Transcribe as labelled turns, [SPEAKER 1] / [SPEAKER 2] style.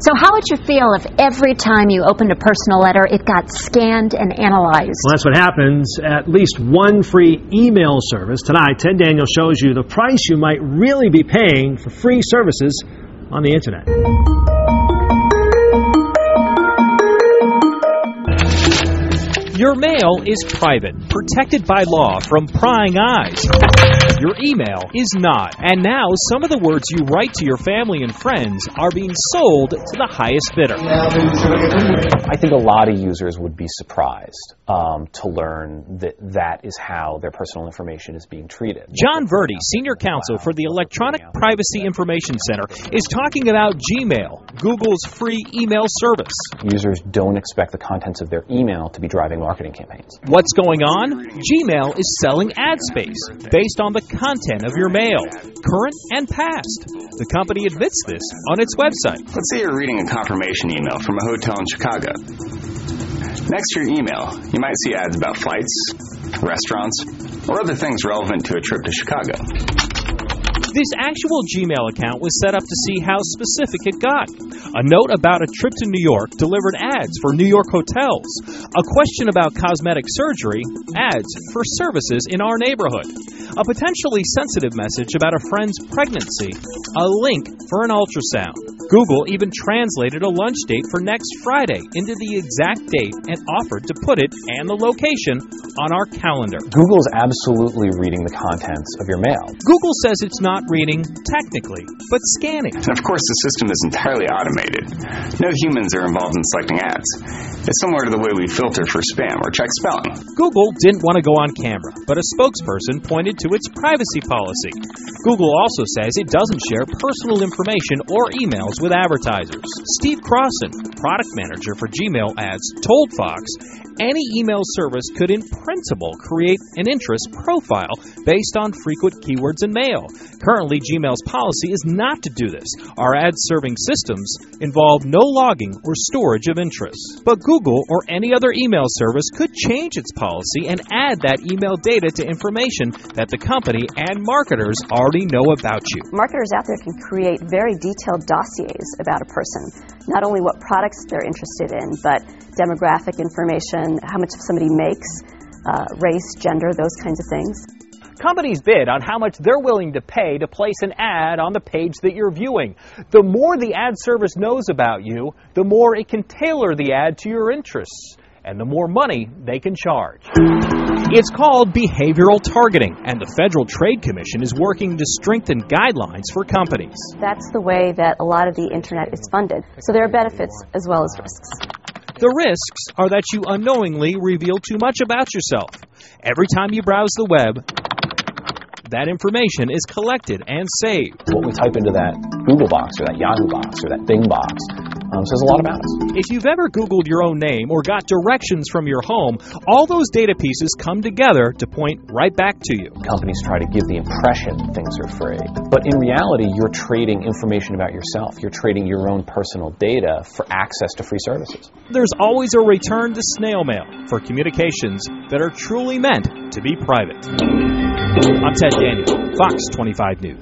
[SPEAKER 1] So how would you feel if every time you opened a personal letter, it got scanned and analyzed?
[SPEAKER 2] Well, that's what happens at least one free email service. Tonight, Ted Daniel shows you the price you might really be paying for free services on the Internet.
[SPEAKER 3] Your mail is private, protected by law from prying eyes. Your email is not. And now some of the words you write to your family and friends are being sold to the highest bidder.
[SPEAKER 4] I think a lot of users would be surprised to learn that that is how their personal information is being treated.
[SPEAKER 3] John Verdi, Senior Counsel for the Electronic Privacy Information Center, is talking about Gmail, Google's free email service.
[SPEAKER 4] Users don't expect the contents of their email to be driving marketing campaigns.
[SPEAKER 3] What's going on? Gmail is selling ad space based on the content of your mail, current and past. The company admits this on its website.
[SPEAKER 5] Let's say you're reading a confirmation email from a hotel in Chicago. Next to your email, you might see ads about flights, restaurants, or other things relevant to a trip to Chicago.
[SPEAKER 3] This actual Gmail account was set up to see how specific it got. A note about a trip to New York delivered ads for New York hotels. A question about cosmetic surgery, ads for services in our neighborhood. A potentially sensitive message about a friend's pregnancy. A link for an ultrasound. Google even translated a lunch date for next Friday into the exact date and offered to put it and the location on our calendar.
[SPEAKER 4] Google is absolutely reading the contents of your mail.
[SPEAKER 3] Google says it's not reading technically, but scanning.
[SPEAKER 5] And of course, the system is entirely automated. No humans are involved in selecting ads. It's similar to the way we filter for spam or check spelling.
[SPEAKER 3] Google didn't want to go on camera, but a spokesperson pointed to its privacy policy. Google also says it doesn't share personal information or emails with advertisers. Steve Crossan, product manager for Gmail ads, told Fox any email service could in principle create an interest profile based on frequent keywords in mail. Currently, Gmail's policy is not to do this. Our ad-serving systems involve no logging or storage of interests. But Google or any other email service could change its policy and add that email data to information that the company and marketers already know about you.
[SPEAKER 6] Marketers out there can create very detailed dossiers about a person, not only what products they're interested in, but demographic information, how much somebody makes, race, gender, those kinds of things.
[SPEAKER 3] Companies bid on how much they're willing to pay to place an ad on the page that you're viewing. The more the ad service knows about you, the more it can tailor the ad to your interests, and the more money they can charge. It's called behavioral targeting, and the Federal Trade Commission is working to strengthen guidelines for companies.
[SPEAKER 6] That's the way that a lot of the Internet is funded. So there are benefits as well as risks.
[SPEAKER 3] The risks are that you unknowingly reveal too much about yourself. Every time you browse the web, that information is collected and saved.
[SPEAKER 4] What we type into that Google box or that Yahoo box or that Bing box says a lot about us.
[SPEAKER 3] If you've ever Googled your own name or got directions from your home, all those data pieces come together to point right back to you.
[SPEAKER 4] Companies try to give the impression things are free. But in reality, you're trading information about yourself. You're trading your own personal data for access to free services.
[SPEAKER 3] There's always a return to snail mail for communications that are truly meant to be private. I'm Ted Daniel, Fox 25 News.